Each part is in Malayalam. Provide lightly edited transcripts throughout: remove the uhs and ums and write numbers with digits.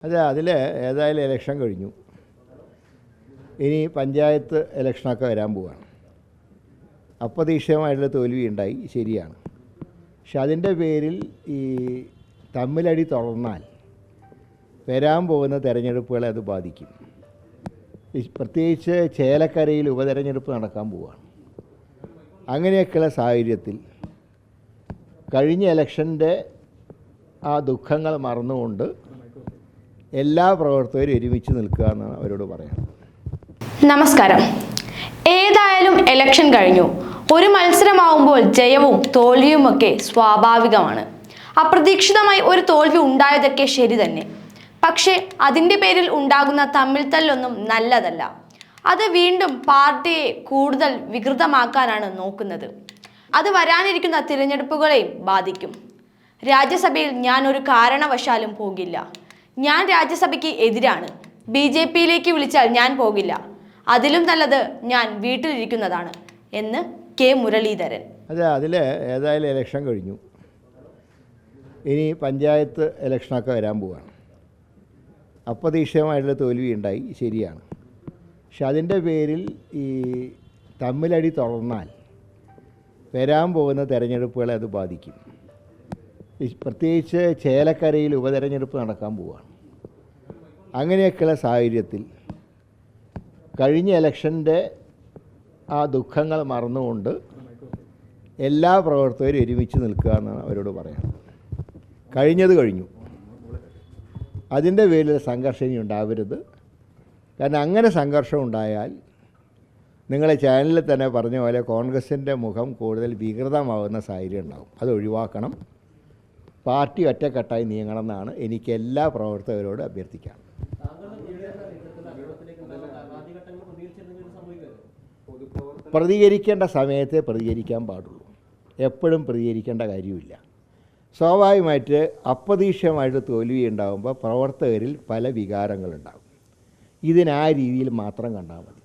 അതിൽ ഏതായാലും ഇലക്ഷൻ കഴിഞ്ഞു. ഇനി പഞ്ചായത്ത് ഇലക്ഷനൊക്കെ വരാൻ പോവുകയാണ്. അപ്രതീക്ഷിതമായിട്ടുള്ള തോൽവി ഉണ്ടായി, ശരിയാണ്. പക്ഷെ അതിൻ്റെ പേരിൽ ഈ തമ്മിലടി തുടർന്നാൽ വരാൻ പോകുന്ന തെരഞ്ഞെടുപ്പുകളെ അത് ബാധിക്കും. പ്രത്യേകിച്ച് ചേലക്കരയിൽ ഉപതെരഞ്ഞെടുപ്പ് നടക്കാൻ പോവുകയാണ്. അങ്ങനെയൊക്കെയുള്ള സാഹചര്യത്തിൽ കഴിഞ്ഞ ഇലക്ഷൻ്റെ ആ ദുഃഖങ്ങൾ മറന്നുകൊണ്ട് എല്ലാ പ്രവർത്തകരും ഒരുമിച്ച് നിൽക്കുക എന്നാണ് അവരോട് പറയുന്നത്. നമസ്കാരം. ഏതായാലും ഇലക്ഷൻ കഴിഞ്ഞു. ഒരു മത്സരമാവുമ്പോൾ ജയവും തോൽവിയുമൊക്കെ സ്വാഭാവികമാണ്. അപ്രതീക്ഷിതമായി ഒരു തോൽവി ഉണ്ടായതൊക്കെ ശരി തന്നെ. പക്ഷേ അതിൻ്റെ പേരിൽ ഉണ്ടാകുന്ന തമ്മിൽ തല്ലൊന്നും നല്ലതല്ല. അത് വീണ്ടും പാർട്ടിയെ കൂടുതൽ വികൃതമാക്കാനാണ് നോക്കുന്നത്. അത് വരാനിരിക്കുന്ന തിരഞ്ഞെടുപ്പുകളെയും ബാധിക്കും. രാജ്യസഭയിൽ ഞാൻ ഒരു കാരണവശാലും പോകില്ല. ഞാൻ രാജ്യസഭയ്ക്ക് എതിരാണ്. BJPയിലേക്ക് വിളിച്ചാൽ ഞാൻ പോകില്ല. അതിലും നല്ലത് ഞാൻ വീട്ടിലിരിക്കുന്നതാണ് എന്ന് കെ മുരളീധരൻ. അതിൽ ഏതായാലും ഇലക്ഷൻ കഴിഞ്ഞു. ഇനി പഞ്ചായത്ത് ഇലക്ഷനൊക്കെ വരാൻ പോവുകയാണ്. അപ്രതീക്ഷിതമായിട്ടുള്ള തോൽവി ഉണ്ടായി, ശരിയാണ്. പക്ഷെ അതിൻ്റെ പേരിൽ ഈ തമ്മിലടി തുടർന്നാൽ വരാൻ പോകുന്ന തെരഞ്ഞെടുപ്പുകളെ അത് ബാധിക്കും. പ്രത്യേകിച്ച് ചേലക്കരയിൽ ഉപതെരഞ്ഞെടുപ്പ് നടക്കാൻ പോവുകയാണ്. അങ്ങനെയൊക്കെയുള്ള സാഹചര്യത്തിൽ കഴിഞ്ഞ ഇലക്ഷൻ്റെ ആ ദുഃഖങ്ങൾ മറന്നുകൊണ്ട് എല്ലാ പ്രവർത്തകരും ഒരുമിച്ച് നിൽക്കുക എന്നാണ് അവരോട് പറയുന്നത്. കഴിഞ്ഞത് കഴിഞ്ഞു. അതിൻ്റെ പേരിൽ സംഘർഷം ഇനി ഉണ്ടാവരുത്. കാരണം അങ്ങനെ സംഘർഷം ഉണ്ടായാൽ നിങ്ങളെ ചാനലിൽ തന്നെ പറഞ്ഞ പോലെ കോൺഗ്രസിൻ്റെ മുഖം കൂടുതൽ വികൃതമാകുന്ന സാഹചര്യം ഉണ്ടാകും. അത് ഒഴിവാക്കണം. പാർട്ടി ഒറ്റക്കെട്ടായി നീങ്ങണമെന്നാണ് എനിക്ക് എല്ലാ പ്രവർത്തകരോട് അഭ്യർത്ഥിക്കാം. പ്രതികരിക്കേണ്ട സമയത്തെ പ്രതികരിക്കാൻ പാടുള്ളൂ. എപ്പോഴും പ്രതികരിക്കേണ്ട കാര്യമില്ല. സ്വാഭാവികമായിട്ട് അപ്രതീക്ഷിതമായിട്ട് തോൽവി ഉണ്ടാകുമ്പോൾ പ്രവർത്തകരിൽ പല വികാരങ്ങളുണ്ടാകും. ഇതിനാ രീതിയിൽ മാത്രം കണ്ടാൽ മതി.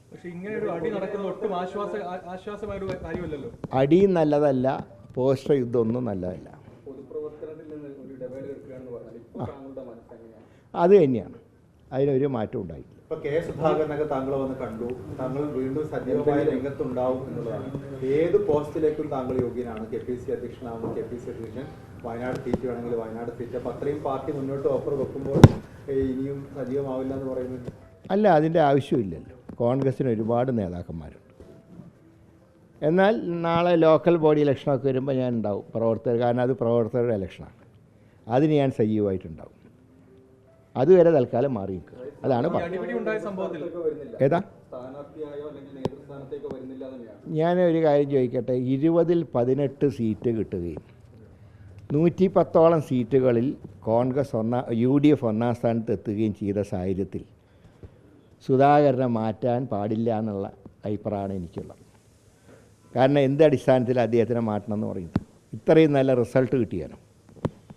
അടി നല്ലതല്ല, പോസ്റ്റർ യുദ്ധമൊന്നും നല്ലതല്ല. അത് തന്നെയാണ്, അതിനൊരു മാറ്റം ഉണ്ടായി. ഇപ്പോൾ കെ സുധാകരനൊക്കെ താങ്കൾ വന്ന് കണ്ടു. താങ്കൾ വീണ്ടും സജീവമായ രംഗത്തുണ്ടാവും എന്നുള്ളതാണ്. ഏത് പോസ്റ്റിലേക്കും താങ്കൾ യോഗ്യനാണ്. KPC അധ്യക്ഷനാകുമ്പോൾ KPC അധ്യക്ഷൻ, വയനാട് സീറ്റ് വേണമെങ്കിൽ വയനാട് സീറ്റ്. അപ്പോൾ അത്രയും പാർട്ടി മുന്നോട്ട് ഓഫർ വെക്കുമ്പോൾ ഇനിയും സജീവമാവില്ല എന്ന് പറയുന്നത് അല്ല, അതിൻ്റെ ആവശ്യമില്ലല്ലോ. കോൺഗ്രസ്സിന് ഒരുപാട് നേതാക്കന്മാരുണ്ട്. എന്നാൽ നാളെ ലോക്കൽ ബോഡി ഇലക്ഷനൊക്കെ വരുമ്പോൾ ഞാൻ ഉണ്ടാവും പ്രവർത്തകർ. കാരണം അത് പ്രവർത്തകരുടെ ഇലക്ഷനാണ്. അതിന് ഞാൻ സജീവമായിട്ടുണ്ടാവും. അതുവരെ തൽക്കാലം മാറി നിൽക്കുക. അതാണ് ഏതാ ഞാൻ ഒരു കാര്യം ചോദിക്കട്ടെ. 20ൽ 18 സീറ്റ് കിട്ടുകയും 110ഓളം സീറ്റുകളിൽ കോൺഗ്രസ് UDF ഒന്നാം സ്ഥാനത്ത് എത്തുകയും ചെയ്ത സാഹചര്യത്തിൽ സുധാകരനെ മാറ്റാൻ പാടില്ല എന്നുള്ള അഭിപ്രായമാണ് എനിക്കുള്ളത്. കാരണം എന്ത് അടിസ്ഥാനത്തിൽ അദ്ദേഹത്തിനെ മാറ്റണം എന്ന് പറയുന്നത്? ഇത്രയും നല്ല റിസൾട്ട് കിട്ടിയാലും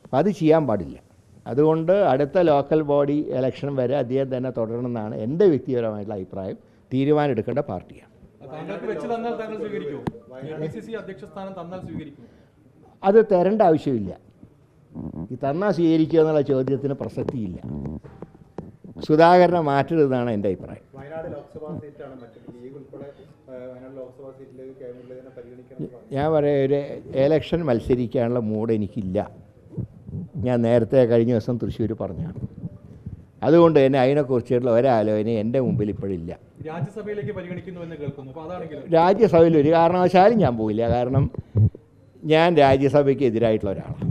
അപ്പം അത് ചെയ്യാൻ പാടില്ല. അതുകൊണ്ട് അടുത്ത ലോക്കൽ ബോഡി ഇലക്ഷൻ വരെ അദ്ദേഹം തന്നെ തുടരണമെന്നാണ് എൻ്റെ വ്യക്തിപരമായിട്ടുള്ള അഭിപ്രായം. തീരുമാനം എടുക്കേണ്ട പാർട്ടിയാണ്. അത് തരേണ്ട ആവശ്യമില്ല. ഈ തന്നാൽ സ്വീകരിക്കുക എന്നുള്ള ചോദ്യത്തിന് പ്രസക്തിയില്ല. സുധാകരനെ മാറ്റരുതെന്നാണ് എൻ്റെ അഭിപ്രായം. ഞാൻ പറയാം, ഒരു ഇലക്ഷൻ മത്സരിക്കാനുള്ള മൂഡ് എനിക്കില്ല. ഞാൻ നേരത്തെ കഴിഞ്ഞ ദിവസം തൃശ്ശൂർ പറഞ്ഞാണ്. അതുകൊണ്ട് തന്നെ അതിനെക്കുറിച്ചുള്ള ഒരാലോചന എൻ്റെ മുമ്പിൽ ഇപ്പോഴില്ല. രാജ്യസഭയിൽ ഒരു കാരണവശാലും ഞാൻ പോയില്ല. കാരണം ഞാൻ രാജ്യസഭയ്ക്ക് എതിരായിട്ടുള്ള ഒരാളാണ്.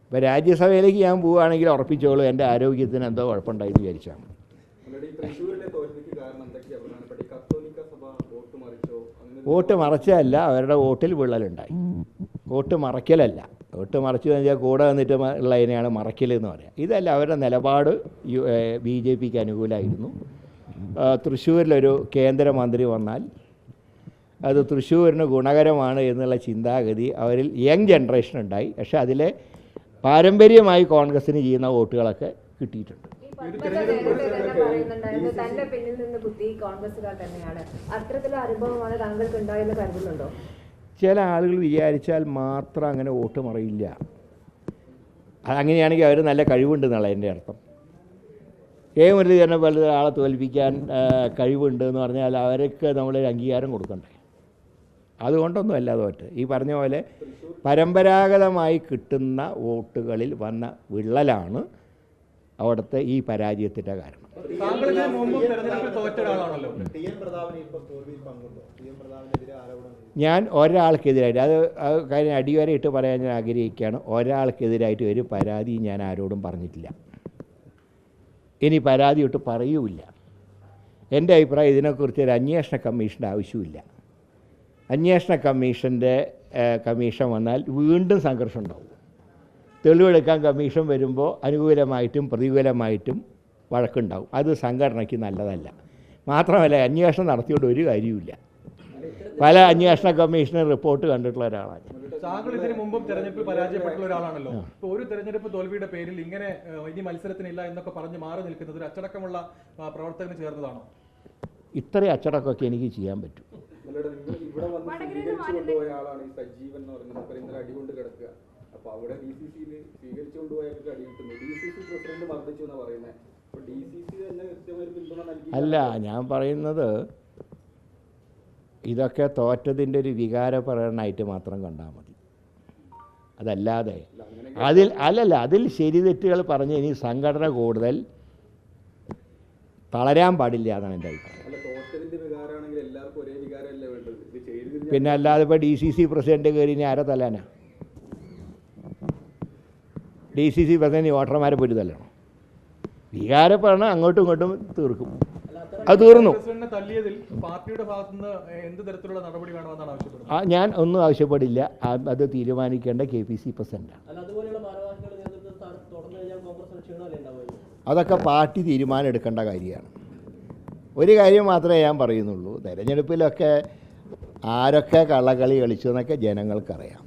ഇപ്പോൾ രാജ്യസഭയിലേക്ക് ഞാൻ പോവുകയാണെങ്കിൽ ഉറപ്പിച്ചോളൂ എൻ്റെ ആരോഗ്യത്തിന് എന്തോ കുഴപ്പമുണ്ടായെന്ന് വിചാരിച്ചാണ്. വോട്ട് മറച്ചതല്ല, അവരുടെ വോട്ടിൽ വിള്ളലുണ്ടായി. വോട്ട് മറയ്ക്കലല്ല. വോട്ട് മറച്ചു കഴിഞ്ഞാൽ കൂടെ വന്നിട്ട് ഉള്ളതിനെയാണ് മറയ്ക്കൽ എന്ന് പറയാം. ഇതല്ല, അവരുടെ നിലപാട് BJPക്ക് അനുകൂലമായിരുന്നു. തൃശ്ശൂരിലൊരു കേന്ദ്രമന്ത്രി വന്നാൽ അത് തൃശ്ശൂരിന് ഗുണകരമാണ് എന്നുള്ള ചിന്താഗതി അവരിൽ യങ് ജനറേഷൻ ഉണ്ടായി. പക്ഷേ അതിലെ പാരമ്പര്യമായി കോൺഗ്രസ്സിന് ചെയ്യുന്ന വോട്ടുകളൊക്കെ കിട്ടിയിട്ടുണ്ട്. ചില ആളുകൾ വിചാരിച്ചാൽ മാത്രം അങ്ങനെ വോട്ട് മറിയില്ല. അങ്ങനെയാണെങ്കിൽ അവർ നല്ല കഴിവുണ്ട് എന്നുള്ള എൻ്റെ അർത്ഥം. കെ മുരളീധരനെ പോലെ ആളെ തോൽപ്പിക്കാൻ കഴിവുണ്ട് എന്ന് പറഞ്ഞാൽ അവർക്ക് നമ്മളൊരു അംഗീകാരം കൊടുക്കണ്ടേ? അതുകൊണ്ടൊന്നും അല്ല തോറ്റ്. ഈ പറഞ്ഞ പോലെ പരമ്പരാഗതമായി കിട്ടുന്ന വോട്ടുകളിൽ വന്ന വിള്ളലാണ് അവിടുത്തെ ഈ പരാജയത്തിൻ്റെ കാരണം. ഞാൻ ഒരാൾക്കെതിരായിട്ട് അത് കാര്യം അടിവരയിട്ട് പറയാൻ ഞാൻ ആഗ്രഹിക്കുകയാണ്. ഒരാൾക്കെതിരായിട്ട് ഒരു പരാതി ഞാൻ ആരോടും പറഞ്ഞിട്ടില്ല, ഇനി പരാതി ഇട്ട് പറയൂല്ല. എൻ്റെ അഭിപ്രായം ഇതിനെക്കുറിച്ച് ഒരു അന്വേഷണ കമ്മീഷൻ്റെ ആവശ്യമില്ല. അന്വേഷണ കമ്മീഷൻ വന്നാൽ വീണ്ടും സംഘർഷം ഉണ്ടാവും. തെളിവെടുക്കാൻ കമ്മീഷൻ വരുമ്പോൾ അനുകൂലമായിട്ടും പ്രതികൂലമായിട്ടും വഴക്കുണ്ടാവും. അത് സംഘടനയ്ക്ക് നല്ലതല്ല. മാത്രമല്ല അന്വേഷണം നടത്തിയോണ്ട് ഒരു കാര്യവുമില്ല. പല അന്വേഷണ കമ്മീഷനും റിപ്പോർട്ട് കണ്ടിട്ടുള്ള ഒരാളാണ്. താങ്കൾ ഇതിനു മുമ്പും തെരഞ്ഞെടുപ്പിൽ പരാജയപ്പെട്ടുള്ള ഒരാളാണല്ലോ. ഇപ്പോൾ ഒരു തെരഞ്ഞെടുപ്പ് തോൽവിയുടെ പേരിൽ ഇങ്ങനെ ഇനി മത്സരത്തിനില്ല എന്നൊക്കെ പറഞ്ഞ് മാറി നിൽക്കുന്നത് ഒരു അച്ചടക്കമുള്ള പ്രവർത്തകന് ചേർന്നതാണോ? ഇത്രയും അച്ചടക്കമൊക്കെ എനിക്ക് ചെയ്യാൻ പറ്റും. ഇവിടെ വന്ന് സ്വീകരിച്ചു കൊണ്ടുപോയ ആളാണ് ഈ സജീവൻ എന്ന് പറയുന്നത്. ഇന്നലെ അടികൊണ്ട് കിടക്കുക. അപ്പൊ അവിടെ DCCയിൽ സ്വീകരിച്ചു കൊണ്ടുപോയവർക്ക് അടി കിട്ടുന്നു. DCC പ്രസിഡന്റ് മർദ്ദിച്ചു എന്നാണ് പറയുന്നത്. അപ്പൊ DCC തന്നെ കൃത്യമായ പിന്തുണ നൽകി. അല്ല, ഞാൻ പറയുന്നത് ഇതൊക്കെ തോറ്റതിൻ്റെ ഒരു വികാരപരമായിട്ട് മാത്രം കണ്ടാൽ മതി. അതല്ലാതെ അതിൽ ശരി തെറ്റുകൾ പറഞ്ഞ് ഇനി സംഘടന കൂടുതൽ തളരാൻ പാടില്ല എന്നാണ് എൻ്റെ അഭിപ്രായം. പിന്നെ അല്ലാതെ ഇപ്പോൾ DCC പ്രസിഡന്റ് കയറി ഇനി ആരെ തല്ലാനാ? DCC പ്രസിഡന്റ് വോട്ടർമാരെ പോയിട്ട് തല്ലണം? വികാരപ്പെടണം, അങ്ങോട്ടും ഇങ്ങോട്ടും തീർക്കും. അത് തീർന്നു. ഞാൻ ഒന്നും ആവശ്യപ്പെടില്ല. അത് തീരുമാനിക്കേണ്ട KPC പ്രസിഡന്റാണ്. അതൊക്കെ പാർട്ടി തീരുമാനം എടുക്കേണ്ട കാര്യമാണ്. ഒരു കാര്യം മാത്രമേ ഞാൻ പറയുന്നുള്ളൂ, തെരഞ്ഞെടുപ്പിലൊക്കെ ആരൊക്കെ കള്ളക്കളി കളിച്ചു എന്നൊക്കെ ജനങ്ങൾക്കറിയാം.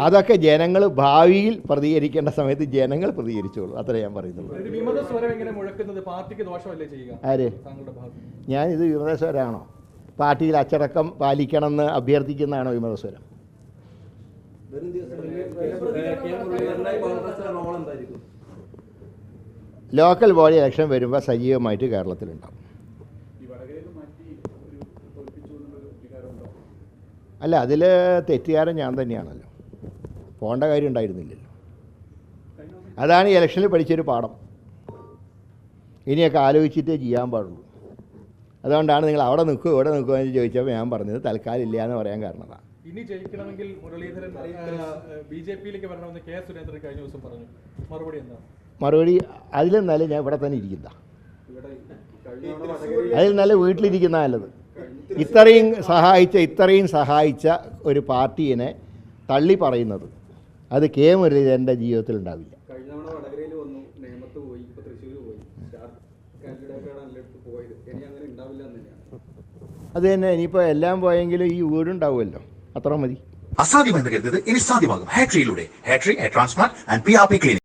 അതൊക്കെ ജനങ്ങൾ ഭാവിയിൽ പ്രതികരിക്കേണ്ട സമയത്ത് ജനങ്ങൾ പ്രതികരിച്ചോളൂ. അത്രേ ഞാൻ പറയുന്നുള്ളൂ. ആര്? ഞാനിത് വിമതസ്വരാണോ? പാർട്ടിയിൽ അച്ചടക്കം പാലിക്കണമെന്ന് അഭ്യർത്ഥിക്കുന്നതാണോ വിമതസ്വരം? ലോക്കൽ ബോഡി ഇലക്ഷൻ വരുമ്പോൾ സജീവമായിട്ട് കേരളത്തിലുണ്ടാവും. അല്ല, അതിൽ തെറ്റുകാരൻ ഞാൻ തന്നെയാണല്ലോ. പോകേണ്ട കാര്യം ഉണ്ടായിരുന്നില്ലല്ലോ. അതാണ് ഈ ഇലക്ഷനിൽ പഠിച്ചൊരു പാഠം. ഇനിയൊക്കെ ആലോചിച്ചിട്ടേ ചെയ്യാൻ പാടുള്ളൂ. അതുകൊണ്ടാണ് നിങ്ങൾ അവിടെ നിൽക്കുക ഇവിടെ നിൽക്കുക എന്ന് ചോദിച്ചപ്പോൾ ഞാൻ പറഞ്ഞത് തൽക്കാലം ഇല്ല എന്ന് പറയാൻ കാരണമാണ്. ഇനി ജയിക്കണമെങ്കിൽ മുരളീധരൻ BJPയിലേക്ക് വരണമെന്ന് കെ സുരേന്ദ്രൻ കഴിഞ്ഞ ദിവസം പറഞ്ഞു. മറുപടി എന്താ? മറുപടി അതിലും നല്ല ഞാൻ ഇവിടെ തന്നെ ഇരിക്കുന്ന, അതിൽ നല്ല വീട്ടിലിരിക്കുന്ന നല്ലത്. ഇത്രയും സഹായിച്ച ഒരു പാർട്ടീനെ തള്ളി പറയുന്നത് അത് കെ മുരളീധരൻ്റെ ജീവിതത്തിൽ ഉണ്ടാവില്ല. അത് തന്നെ. ഇനിയിപ്പോൾ എല്ലാം പോയെങ്കിലും ഈ വീടുണ്ടാവുമല്ലോ, അത്ര മതി. അസാധ്യമെന്ന് കരുതുന്നത് ഇനി സാധ്യമാകും. ഹാട്രിയിലൂടെ ഹാട്രി hair transplant and PRP clinic.